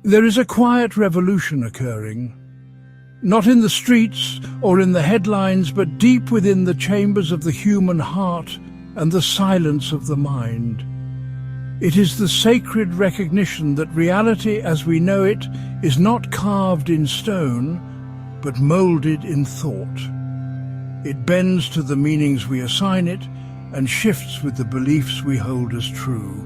There is a quiet revolution occurring, not in the streets or in the headlines, but deep within the chambers of the human heart and the silence of the mind. It is the sacred recognition that reality as we know it is not carved in stone, but molded in thought. It bends to the meanings we assign it and shifts with the beliefs we hold as true.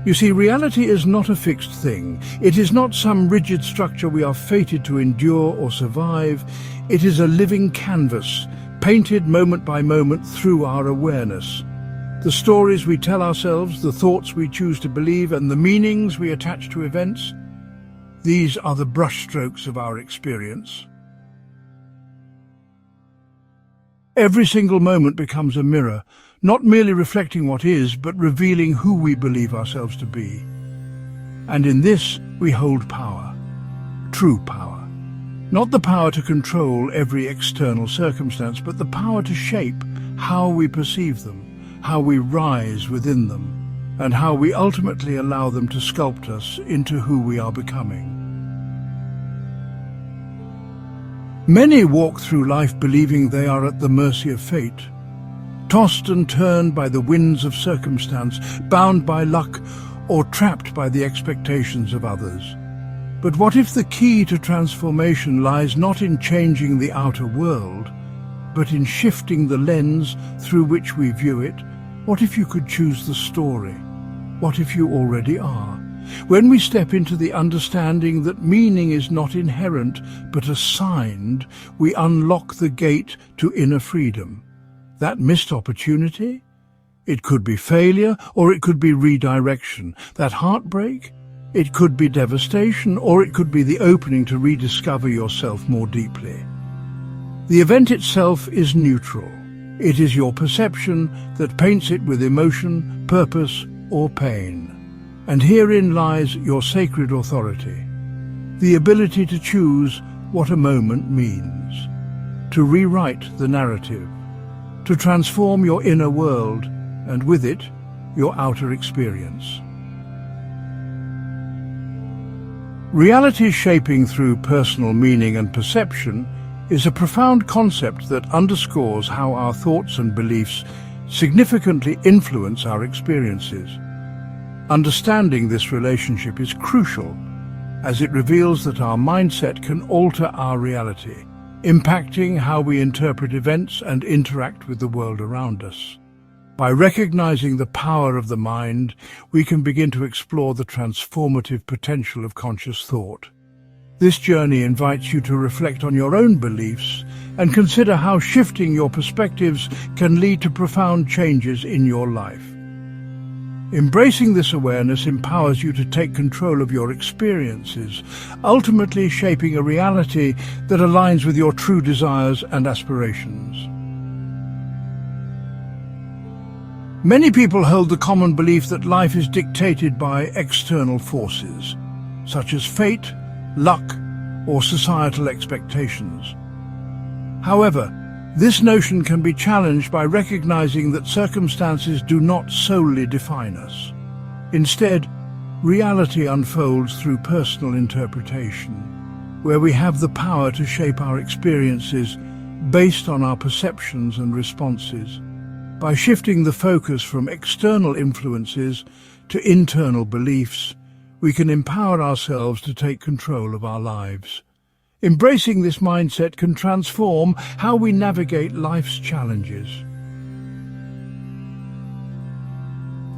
You see, reality is not a fixed thing. It is not some rigid structure we are fated to endure or survive. It is a living canvas, painted moment by moment through our awareness. The stories we tell ourselves, the thoughts we choose to believe, and the meanings we attach to events, these are the brushstrokes of our experience. Every single moment becomes a mirror, not merely reflecting what is, but revealing who we believe ourselves to be. And in this, we hold power, true power. Not the power to control every external circumstance, but the power to shape how we perceive them, how we rise within them, and how we ultimately allow them to sculpt us into who we are becoming. Many walk through life believing they are at the mercy of fate, tossed and turned by the winds of circumstance, bound by luck, or trapped by the expectations of others. But what if the key to transformation lies not in changing the outer world, but in shifting the lens through which we view it? What if you could choose the story? What if you already are? When we step into the understanding that meaning is not inherent but assigned, we unlock the gate to inner freedom. That missed opportunity? It could be failure, or it could be redirection. That heartbreak? It could be devastation, or it could be the opening to rediscover yourself more deeply. The event itself is neutral. It is your perception that paints it with emotion, purpose, or pain. And herein lies your sacred authority, the ability to choose what a moment means, to rewrite the narrative, to transform your inner world, and with it, your outer experience. Reality shaping through personal meaning and perception is a profound concept that underscores how our thoughts and beliefs significantly influence our experiences. Understanding this relationship is crucial, as it reveals that our mindset can alter our reality, impacting how we interpret events and interact with the world around us. By recognizing the power of the mind, we can begin to explore the transformative potential of conscious thought. This journey invites you to reflect on your own beliefs and consider how shifting your perspectives can lead to profound changes in your life. Embracing this awareness empowers you to take control of your experiences, ultimately shaping a reality that aligns with your true desires and aspirations. Many people hold the common belief that life is dictated by external forces, such as fate, luck, or societal expectations. However, this notion can be challenged by recognizing that circumstances do not solely define us. Instead, reality unfolds through personal interpretation, where we have the power to shape our experiences based on our perceptions and responses. By shifting the focus from external influences to internal beliefs, we can empower ourselves to take control of our lives. Embracing this mindset can transform how we navigate life's challenges.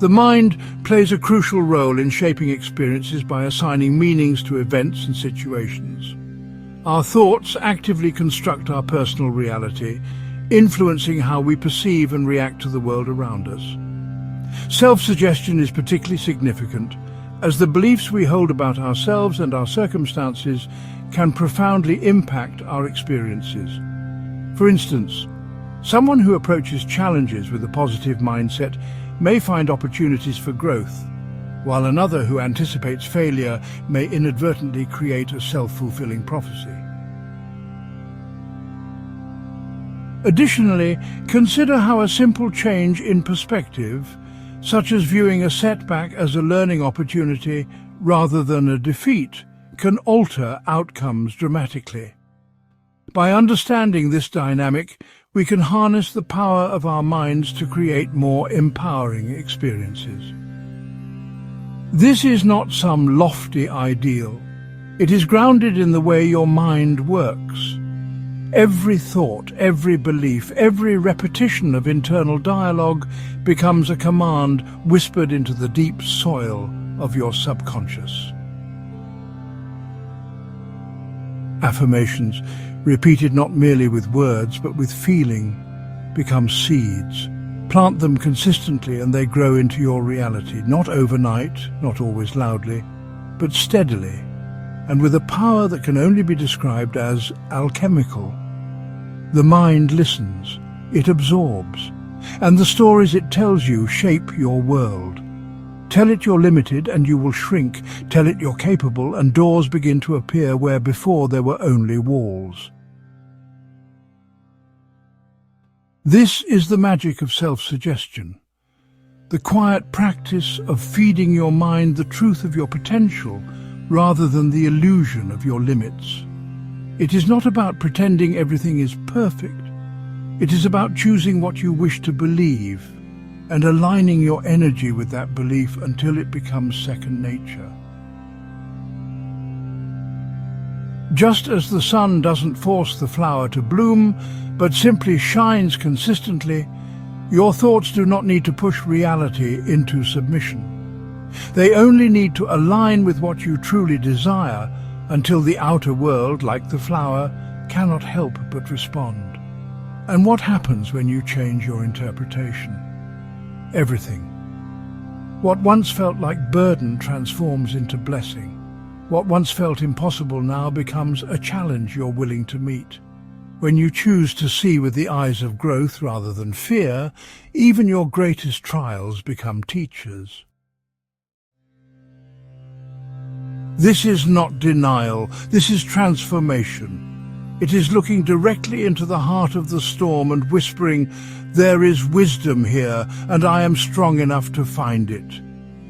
The mind plays a crucial role in shaping experiences by assigning meanings to events and situations. Our thoughts actively construct our personal reality, influencing how we perceive and react to the world around us. Self-suggestion is particularly significant, as the beliefs we hold about ourselves and our circumstances can profoundly impact our experiences. For instance, someone who approaches challenges with a positive mindset may find opportunities for growth, while another who anticipates failure may inadvertently create a self-fulfilling prophecy. Additionally, consider how a simple change in perspective, such as viewing a setback as a learning opportunity rather than a defeat, can alter outcomes dramatically. By understanding this dynamic, we can harness the power of our minds to create more empowering experiences. This is not some lofty ideal. It is grounded in the way your mind works. Every thought, every belief, every repetition of internal dialogue becomes a command whispered into the deep soil of your subconscious. Affirmations, repeated not merely with words but with feeling, become seeds. Plant them consistently and they grow into your reality, not overnight, not always loudly, but steadily, and with a power that can only be described as alchemical. The mind listens, it absorbs, and the stories it tells you shape your world. Tell it you're limited and you will shrink. Tell it you're capable and doors begin to appear where before there were only walls. This is the magic of self-suggestion, the quiet practice of feeding your mind the truth of your potential rather than the illusion of your limits. It is not about pretending everything is perfect. It is about choosing what you wish to believe and aligning your energy with that belief until it becomes second nature. Just as the sun doesn't force the flower to bloom, but simply shines consistently, your thoughts do not need to push reality into submission. They only need to align with what you truly desire until the outer world, like the flower, cannot help but respond. And what happens when you change your interpretation? Everything. What once felt like burden transforms into blessing. What once felt impossible now becomes a challenge you're willing to meet. When you choose to see with the eyes of growth rather than fear, even your greatest trials become teachers. This is not denial, this is transformation. It is looking directly into the heart of the storm and whispering, "There is wisdom here, and I am strong enough to find it."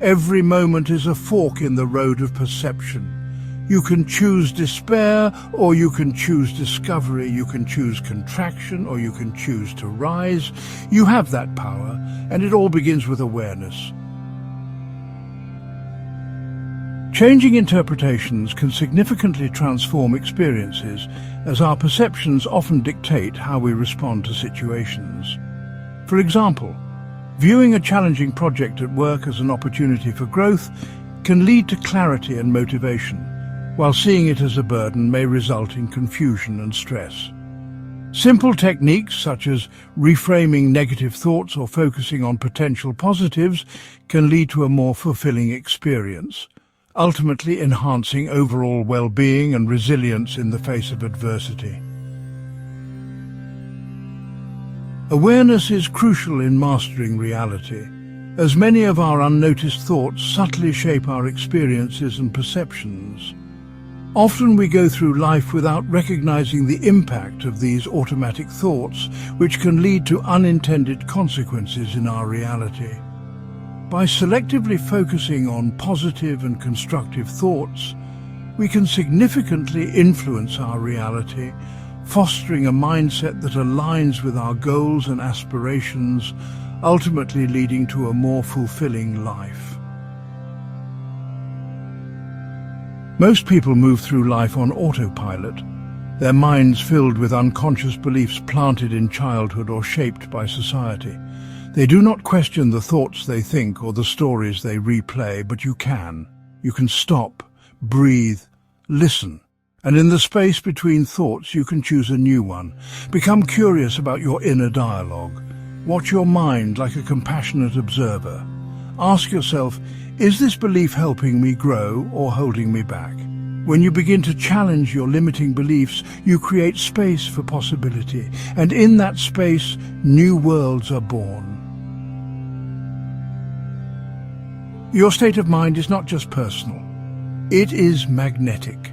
Every moment is a fork in the road of perception. You can choose despair, or you can choose discovery. You can choose contraction, or you can choose to rise. You have that power, and it all begins with awareness. Changing interpretations can significantly transform experiences, as our perceptions often dictate how we respond to situations. For example, viewing a challenging project at work as an opportunity for growth can lead to clarity and motivation, while seeing it as a burden may result in confusion and stress. Simple techniques such as reframing negative thoughts or focusing on potential positives can lead to a more fulfilling experience, ultimately enhancing overall well-being and resilience in the face of adversity. Awareness is crucial in mastering reality, as many of our unnoticed thoughts subtly shape our experiences and perceptions. Often we go through life without recognizing the impact of these automatic thoughts, which can lead to unintended consequences in our reality. By selectively focusing on positive and constructive thoughts, we can significantly influence our reality, fostering a mindset that aligns with our goals and aspirations, ultimately leading to a more fulfilling life. Most people move through life on autopilot, their minds filled with unconscious beliefs planted in childhood or shaped by society. They do not question the thoughts they think or the stories they replay, but you can. You can stop, breathe, listen, and in the space between thoughts you can choose a new one. Become curious about your inner dialogue. Watch your mind like a compassionate observer. Ask yourself, is this belief helping me grow or holding me back? When you begin to challenge your limiting beliefs, you create space for possibility, and in that space, new worlds are born. Your state of mind is not just personal, it is magnetic.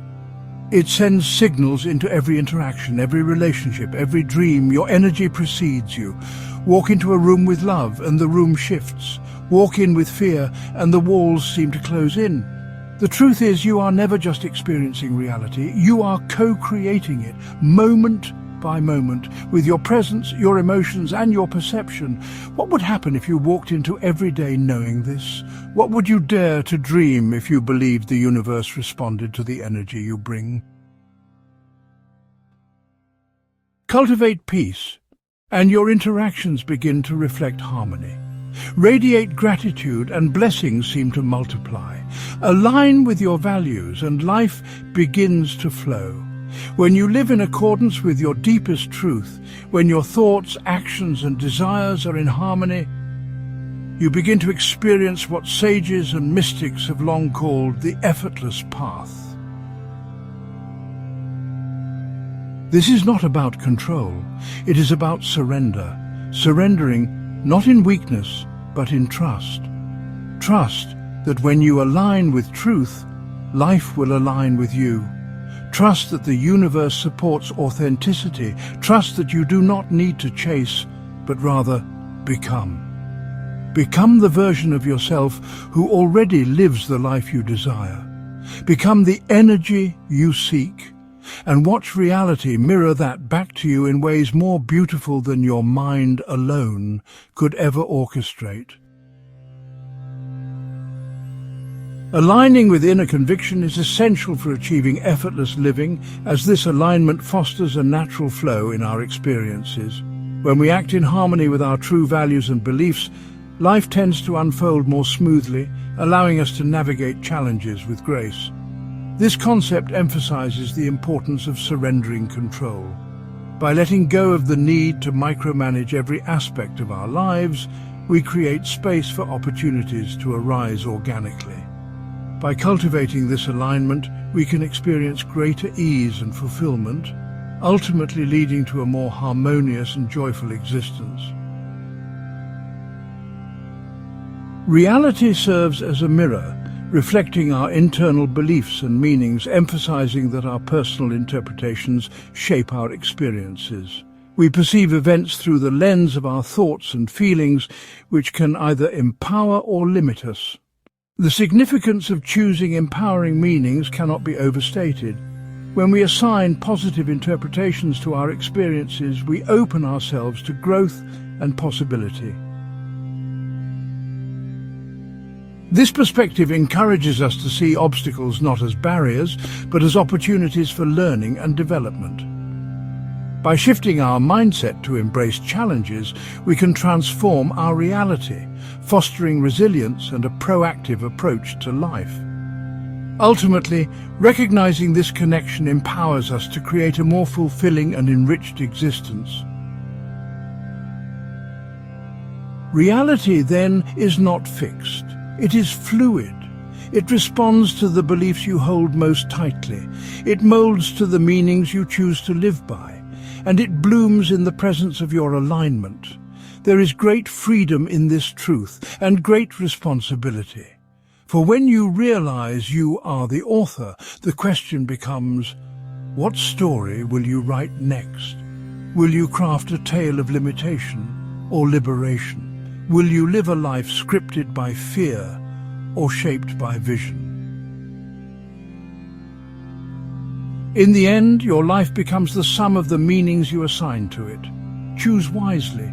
It sends signals into every interaction, every relationship, every dream. Your energy precedes you. Walk into a room with love and the room shifts. Walk in with fear and the walls seem to close in. The truth is, you are never just experiencing reality, you are co-creating it, moment by moment, with your presence, your emotions and your perception. What would happen if you walked into every day knowing this? What would you dare to dream if you believed the universe responded to the energy you bring? Cultivate peace, and your interactions begin to reflect harmony. Radiate gratitude and blessings seem to multiply. Align with your values and life begins to flow. When you live in accordance with your deepest truth, when your thoughts, actions and desires are in harmony, you begin to experience what sages and mystics have long called the effortless path. This is not about control, it is about surrender. Surrendering not in weakness, but in trust. Trust that when you align with truth, life will align with you. Trust that the universe supports authenticity. Trust that you do not need to chase, but rather become. Become the version of yourself who already lives the life you desire. Become the energy you seek, and watch reality mirror that back to you in ways more beautiful than your mind alone could ever orchestrate. Aligning with inner conviction is essential for achieving effortless living, as this alignment fosters a natural flow in our experiences. When we act in harmony with our true values and beliefs, life tends to unfold more smoothly, allowing us to navigate challenges with grace. This concept emphasizes the importance of surrendering control. By letting go of the need to micromanage every aspect of our lives, we create space for opportunities to arise organically. By cultivating this alignment, we can experience greater ease and fulfillment, ultimately leading to a more harmonious and joyful existence. Reality serves as a mirror, reflecting our internal beliefs and meanings, emphasizing that our personal interpretations shape our experiences. We perceive events through the lens of our thoughts and feelings, which can either empower or limit us. The significance of choosing empowering meanings cannot be overstated. When we assign positive interpretations to our experiences, we open ourselves to growth and possibility. This perspective encourages us to see obstacles not as barriers, but as opportunities for learning and development. By shifting our mindset to embrace challenges, we can transform our reality, fostering resilience and a proactive approach to life. Ultimately, recognizing this connection empowers us to create a more fulfilling and enriched existence. Reality, then, is not fixed. It is fluid. It responds to the beliefs you hold most tightly. It molds to the meanings you choose to live by. And it blooms in the presence of your alignment. There is great freedom in this truth and great responsibility. For when you realize you are the author, the question becomes, what story will you write next? Will you craft a tale of limitation or liberation? Will you live a life scripted by fear or shaped by vision? In the end, your life becomes the sum of the meanings you assign to it. Choose wisely,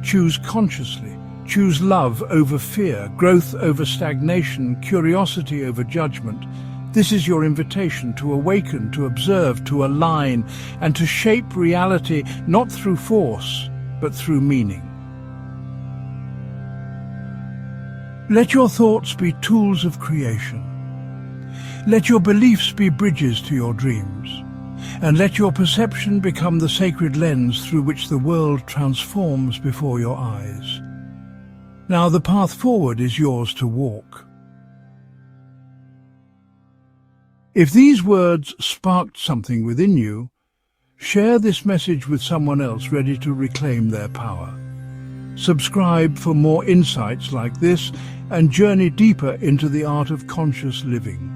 choose consciously, choose love over fear, growth over stagnation, curiosity over judgment. This is your invitation to awaken, to observe, to align, and to shape reality not through force, but through meaning. Let your thoughts be tools of creation. Let your beliefs be bridges to your dreams. And let your perception become the sacred lens through which the world transforms before your eyes. Now the path forward is yours to walk. If these words sparked something within you, share this message with someone else ready to reclaim their power. Subscribe for more insights like this and journey deeper into the art of conscious living.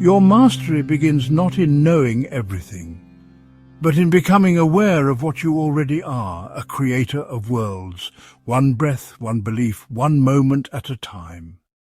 Your mastery begins not in knowing everything, but in becoming aware of what you already are, a creator of worlds, one breath, one belief, one moment at a time.